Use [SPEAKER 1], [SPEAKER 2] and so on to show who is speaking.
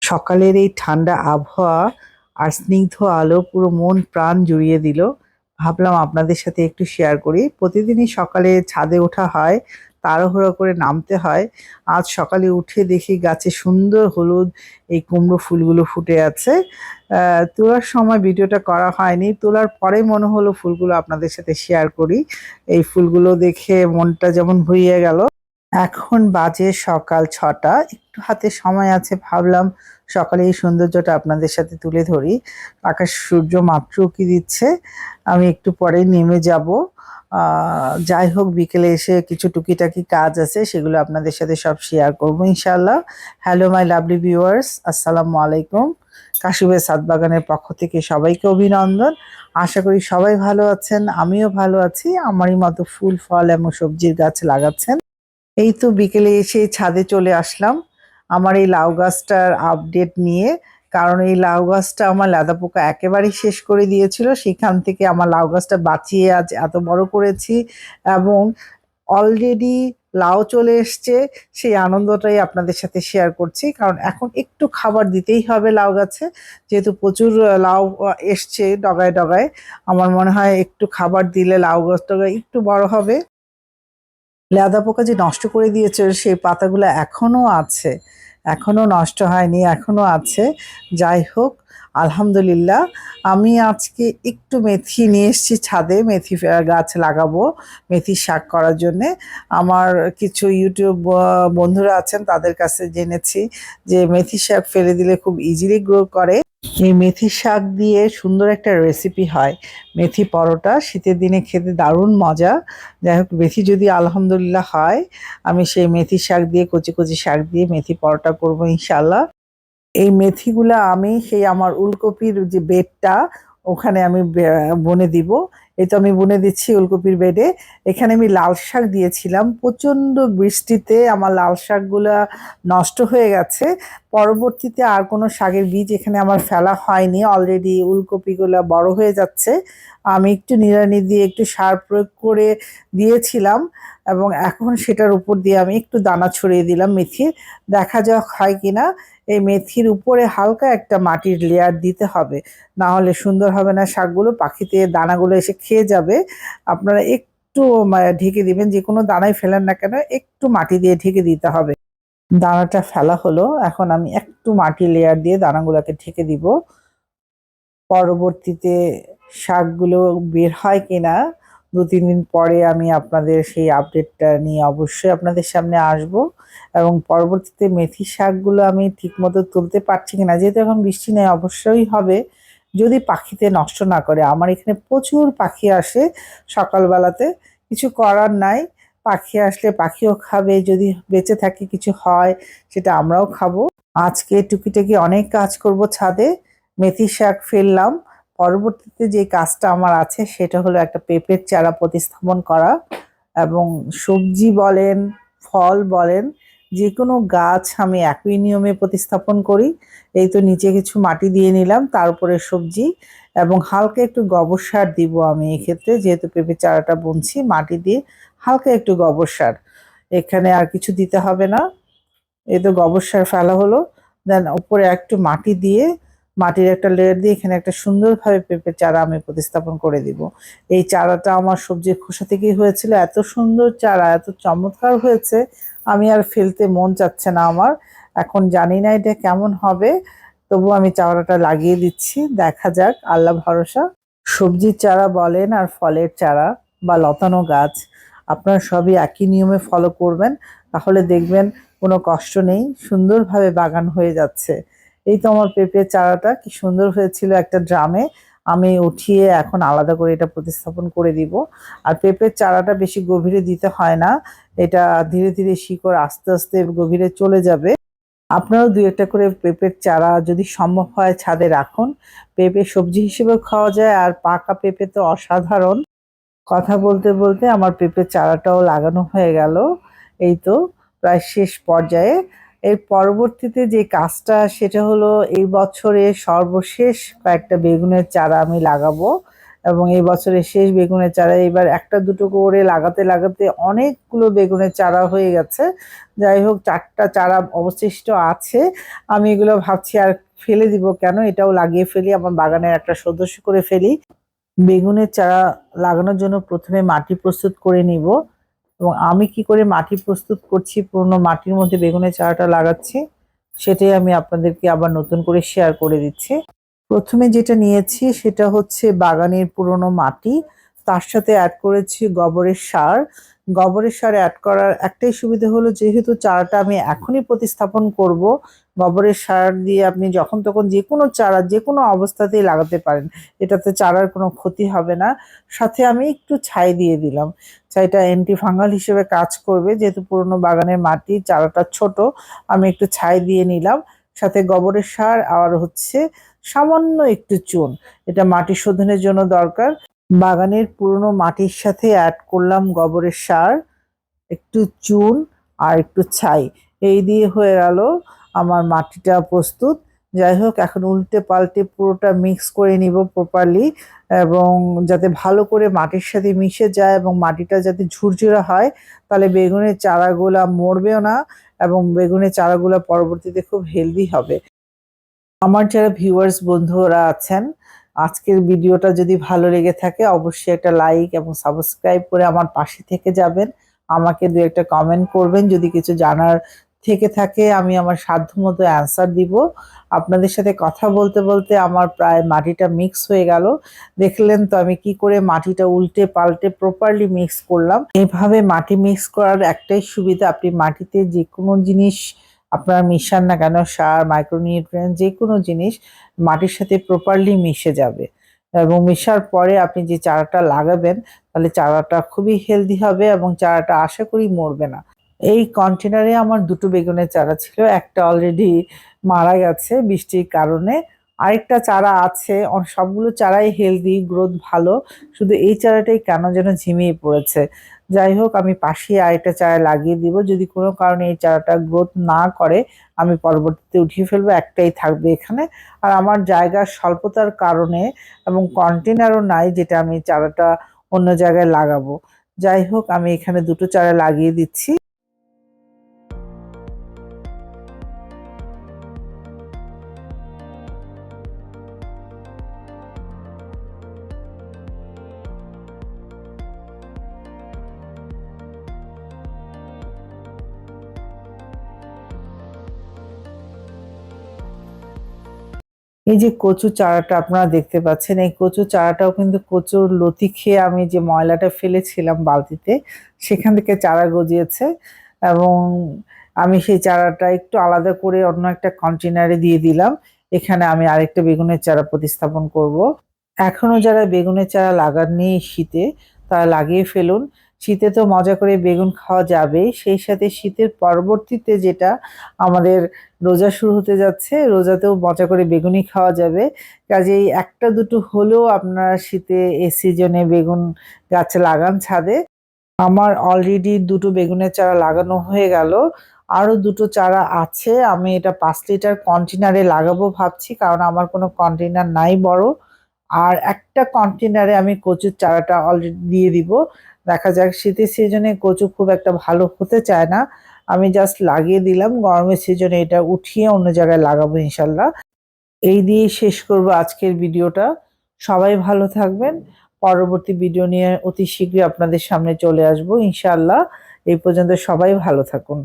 [SPEAKER 1] সকালের এই ঠান্ডা আবহাওয়া আর স্নিগ্ধ আলো পুরো মন প্রাণ জুড়িয়ে দিল। ভাবলাম আপনাদের সাথে একটু শেয়ার করি। প্রতিদিনই সকালে ছাদে ওঠা হয়, তাড়াহুড়ো করে নামতে হয়। আজ সকালে উঠে দেখি গাছে সুন্দর হলুদ এই কুমড়ো ফুলগুলো ফুটে আছে। তোলার সময় ভিডিওটা করা হয়নি, তোলার পরে মনে হলো ফুলগুলো আপনাদের সাথে শেয়ার করি। এই ফুলগুলো দেখে মনটা যেমন ভরিয়ে গেল। এখন বাজে সকাল ৬টা, একটু হাতে সময় আছে, ভাবলাম সকালে এই সৌন্দর্যটা আপনাদের সাথে তুলে ধরি। আকাশ সূর্য মাত্র উঁকি দিচ্ছে, আমি একটু পরে নেমে যাব। যাই হোক, বিকেলে এসে কিছু টুকিটাকি কাজ আছে, সেগুলো আপনাদের সাথে সব শেয়ার করবো ইনশাল্লাহ। হ্যালো মাই লাভলি ভিউয়ার্স, আসসালামু আলাইকুম। কাশিবের ছাদ বাগানের পক্ষ থেকে সবাইকে অভিনন্দন। আশা করি সবাই ভালো আছেন, আমিও ভালো আছি। আমারই মতো ফুল ফল এবং সবজির গাছ লাগাচ্ছেন। এই তো বিকেলে এসে ছাদে চলে আসলাম আমার এই লাউ গাছটার আপডেট নিয়ে। কারণ এই লাউ গাছটা আমার লেদা পোকা একেবারেই শেষ করে দিয়েছিল, সেখান থেকে আমার লাউ গাছটা বাঁচিয়ে আজ এত বড় করেছি এবং অলরেডি লাউ চলে এসছে। সেই আনন্দটাই আপনাদের সাথে শেয়ার করছি, কারণ এখন একটু খাবার দিতেই হবে লাউ গাছে, যেহেতু প্রচুর লাউ এসছে ডগায় ডগায়। আমার মনে হয় একটু খাবার দিলে লাউ গাছটা একটু বড় হবে। লেদা পোকা যে নষ্ট করে দিয়েছে সেই পাতাগুলো এখনো আছে, এখনো নষ্ট হয়নি, এখনো আছে। যাই হোক, আলহামদুলিল্লাহ। আমি আজকে একটু মেথি নিয়ে এসেছি ছাদে, মেথি গাছ লাগাবো, মেথি শাক করার জন্যে। আমার কিছু ইউটিউব বন্ধুরা আছেন, তাদের কাছে জেনেছি যে মেথি শাক ফেলে দিলে খুব ইজিলি গ্রো করে। এই মেথি শাক দিয়ে সুন্দর একটা রেসিপি হয়, মেথি পরোটা। শীতের দিনে খেতে দারুণ মজা। যাই হোক, মেথি যদি আলহামদুলিল্লাহ হয়, আমি সেই মেথি শাক দিয়ে, কচি কচি শাক দিয়ে মেথি পরোটা করবো ইনশাল্লাহ। এই মেথিগুলা আমি সেই আমার উলকপির যে বেডটা, ওখানে আমি বনে দিব। এই তো আমি বুনে দিচ্ছি উলকপির বেডে। এখানে আমি লাল শাক দিয়েছিলাম, প্রচন্ড বৃষ্টিতে আমার লাল শাকগুলা নষ্ট হয়ে গেছে। পরবর্তীতে আর কোনো শাকের বীজ এখানে আমার ফেলা হয়নি, অলরেডি উলকপিগুলা বড় হয়ে যাচ্ছে। আমি একটু নিড়ানি দিয়ে একটু সার প্রয়োগ করে দিয়েছিলাম এবং এখন সেটার উপর দিয়ে আমি একটু দানা ছড়িয়ে দিলাম মেথির। দেখা যাক হয় কিনা। এই মেথির উপরে হালকা একটা মাটির লেয়ার দিতে হবে, না হলে সুন্দর হবে না শাকগুলো, পাখিতে দানাগুলো এসে খেয়ে যাবে। আপনারা একটু ঢেকে দিবেন, যে কোনো দানাই ফেলেন না কেন একটু মাটি দিয়ে ঢেকে দিতে হবে। দানাটা ফেলা হলো, এখন আমি একটু মাটি লেয়ার দিয়ে দানাগুলোকে ঢেকে দিব। পরবর্তীতে শাকগুলো বের হয় কিনা ২-৩ দিন পরে আমি আপনাদের সেই আপডেটটা নিয়ে অবশ্যই আপনাদের সামনে আসব। এবং পরবর্তীতে মেথি শাকগুলো আমি ঠিকমতো তুলতে পারছি কিনা, যেহেতু এখন বৃষ্টি নেই, অবশ্যই হবে যদি পাখিতে নষ্ট না করে। আমার এখানে প্রচুর পাখি আসে সকালবেলাতে, কিছু করার নাই। পাখি আসলে পাখিও খাবে, যদি বেঁচে থাকে কিছু হয় সেটা আমরাও খাবো। আজকে টুকিটাকি অনেক কাজ করব ছাদে। মেথি শাক ফেললাম। পরবর্তীতে যে কাজটা আমার আছে সেটা হলো একটা পেঁপের চারা প্রতিস্থাপন করা। এবং সবজি বলেন, ফল বলেন, যে কোনো গাছ আমি একই নিয়মে প্রতিস্থাপন করি। এই তো নিচে কিছু মাটি দিয়ে নিলাম, তার উপরে সবজি এবং হালকা একটু গোবর সার দিব আমি এক্ষেত্রে, যেহেতু পেঁপে চারাটা বুনছি মাটি দিয়ে। হালকা একটু গোবর সার, এখানে আর কিছু দিতে হবে না। এই তো গোবর সার ফেলা হলো, দেন উপরে একটু মাটি দিয়ে, মাটির একটা লেয়ার দিয়ে এখানে একটা সুন্দরভাবে পেঁপে চারা আমি প্রতিস্থাপন করে দিব। এই চারাটা আমার সবজির খোসা থেকেই হয়েছিল, এত সুন্দর চারা, এত চমৎকার হয়েছে, আমি আর ফেলতে মন চাচ্ছে না আমার। এখন জানি না এটা কেমন হবে, তবু আমি চারাটা লাগিয়ে দিচ্ছি, দেখা যাক, আল্লাহ ভরসা। সবজির চারা বলেন আর ফলের চারা বা লতানো গাছ, আপনারা সবই একই নিয়মে ফলো করবেন, তাহলে দেখবেন কোনো কষ্ট নেই, সুন্দরভাবে বাগান হয়ে যাচ্ছে। এই তো আমার পেঁপের চারাটা কি সুন্দর হয়েছিল একটা ড্রামে, আমি উঠিয়ে এখন আলাদা করে এটা প্রতিস্থাপন করে দিব। আর পেঁপের চারাটা বেশি গভীরে দিতে হয় না, এটা ধীরে ধীরে শিকড় আস্তে আস্তে গভীরে চলে যাবে। আপনারাও ২-১টা করে পেঁপের চারা যদি সম্ভব হয় ছাদে রাখুন। পেঁপে সবজি হিসেবেও খাওয়া যায়, আর পাকা পেঁপে তো অসাধারণ। কথা বলতে বলতে আমার পেঁপের চারাটাও লাগানো হয়ে গেল। এই তো প্রায় শেষ পর্যায়ে। এর পরবর্তীতে যে কাজটা সেটা হলো এই বছরে সর্বশেষ কয়েকটা বেগুনের চারা আমি লাগাবো এবং এই বছরের শেষ বেগুনের চারা। এবার একটা দুটো করে লাগাতে লাগাতে অনেকগুলো বেগুনের চারা হয়ে গেছে। যাই হোক, 4টা চারা অবশিষ্ট আছে। আমি এগুলো ভাবছি আর ফেলে দিব কেন, এটাও লাগিয়ে ফেলি, আমার বাগানের একটা সদস্য করে ফেলি। বেগুনের চারা লাগানোর জন্য প্রথমে মাটি প্রস্তুত করে নিব, এবং আমি কি করে মাটি প্রস্তুত করছি, পুরোনো মাটির মধ্যে বেগুনের চারাটা লাগাচ্ছি, সেটাই আমি আপনাদেরকে আবার নতুন করে শেয়ার করে দিচ্ছি। প্রথমে যেটা নিয়েছি সেটা হচ্ছে বাগানের পুরোনো মাটি, তার সাথে অ্যাড করেছি গোবরের সার। গোবরের সার অ্যাড করার একটাই সুবিধা হলো, যেহেতু চারাটা আমি এখনই প্রতিস্থাপন করব, গোবরের সার দিয়ে আপনি যখন তখন যে কোনো চারা যে কোনো অবস্থাতেই লাগাতে পারেন, এটাতে চারার কোনো ক্ষতি হবে না। সাথে আমি একটু ছাই দিয়ে দিলাম, ছাইটা অ্যান্টি ফাঙ্গাল হিসেবে কাজ করবে, যেহেতু পুরোনো বাগানের মাটি, চারাটা ছোট, আমি একটু ছাই দিয়ে নিলাম। সাথে গোবরের সার আর হচ্ছে সামান্য একটু চুন, এটা মাটি শোধনের জন্য দরকার। বাগানের পুরনো মাটির সাথে অ্যাড করলাম গোবরের সার, একটু চুন আর একটু ছাই, এই দিয়ে হয়ে গেল আমার মাটিটা প্রস্তুত। যাই হোক, এখন উল্টে পাল্টে পুরোটা মিক্স করে নিব প্রপারলি, এবং যাতে ভালো করে মাটির সাথে মিশে যায় এবং মাটিটা যাতে ঝুরঝুরে হয়, তাহলে বেগুনের চারাগুলা মরবেও না এবং বেগুনের চারাগুলা পরবর্তীতে খুব হেলদি হবে। আমার যারা ভিউয়ার্স বন্ধুরা আছেন, আজকের ভিডিওটা যদি ভালো লেগে থাকে অবশ্যই একটা লাইক এবং সাবস্ক্রাইব করে আমার পাশে থেকে যাবেন। আমাকে দু একটা কমেন্ট করবেন, যদি কিছু জানার থেকে থাকে আমি আমার সাধ্যমতো অ্যান্সার দিব। আপনাদের সাথে কথা বলতে বলতে আমার প্রায় মাটিটা মিক্স হয়ে গেল। দেখলেন তো আমি কি করে মাটিটা উল্টে পাল্টে প্রপারলি মিক্স করলাম। এভাবে মাটি মিক্স করার একটাই সুবিধা, আপনি মাটিতে যে কোনো জিনিস আপনারা মিশান না কেন, সার, মাইক্রোনিউট্রিয়েন্ট যে কোনো জিনিস মাটির সাথে প্রপারলি মিশে যাবে, এবং মেশার পরে আপনি যে চারাটা লাগাবেন তাহলে চারাটা খুবই হেলদি হবে এবং চারাটা আশা করি মরবে না। এই কন্টেনারে আমার দুটো বেগুনের চারা ছিল, একটা অলরেডি মারা গেছে বৃষ্টির কারণে, আরেকটা চারা আছে। সবগুলো চারাই হেলদি, গ্রোথ ভালো, শুধু এই চারাটাই কেন যেন ঝিমিয়ে পড়েছে। যাই হোক, আমি পাশে আরেকটা চারা লাগিয়ে দিব, যদি কোনো কারণে এই চারাটা গ্রোথ না করে আমি পরবর্তীতে উঠিয়ে ফেলবো, একটাই থাকবে এখানে। আর আমার জায়গার স্বল্পতার কারণে এবং কন্টেনারও নাই যেটা আমি চারাটা অন্য জায়গায় লাগাবো। যাই হোক, আমি এখানে দুটো চারা লাগিয়ে দিচ্ছি। এই যে কচু চারাটা আপনারা দেখতে পাচ্ছেন, এই কচু চারাটাও কিন্তু কচুর লতি খেয়ে আমি যে ময়লাটা ফেলেছিলাম বালতিতে, সেখান থেকে চারা গজিয়েছে। এবং আমি সেই চারাটা একটু আলাদা করে অন্য একটা কন্টেনারে দিয়ে দিলাম। এখানে আমি আরেকটা বেগুনের চারা প্রতিস্থাপন করব। এখনো যারা বেগুনের চারা লাগাননি শীতে, তারা লাগিয়ে ফেলুন। শীতে তো মজা করে বেগুন খাওয়া যাবে, সেই সাথে শীতের পরবর্তীতে যেটা আমাদের রোজা শুরু হতে যাচ্ছে, রোজাতেও মজা করে বেগুনই খাওয়া যাবে। কাজেই একটা দুটো হলেও আপনারা শীতে এই সিজনে বেগুন গাছ লাগান ছাদে। আমার অলরেডি দুটো বেগুনের চারা লাগানো হয়ে গেল, আরো দুটো চারা আছে। আমি এটা 5 লিটার কন্টেনারে লাগাবো ভাবছি, কারণ আমার কোনো কন্টেনার নাই বড়। আর একটা কন্টেনারে আমি কচুর চারাটা অলরেডি দিয়ে দিব। দেখা যাক, শীতের সিজনে কচু খুব একটা ভালো হতে চায় না, আমি জাস্ট লাগিয়ে দিলাম। গরমের সিজনে এটা উঠিয়ে অন্য জায়গায় লাগাবো ইনশাল্লাহ। এই দিয়ে শেষ করব আজকের ভিডিওটা। সবাই ভালো থাকবেন। পরবর্তী ভিডিও নিয়ে অতি শীঘ্রই আপনাদের সামনে চলে আসবো ইনশাল্লাহ। এই পর্যন্ত সবাই ভালো থাকুন।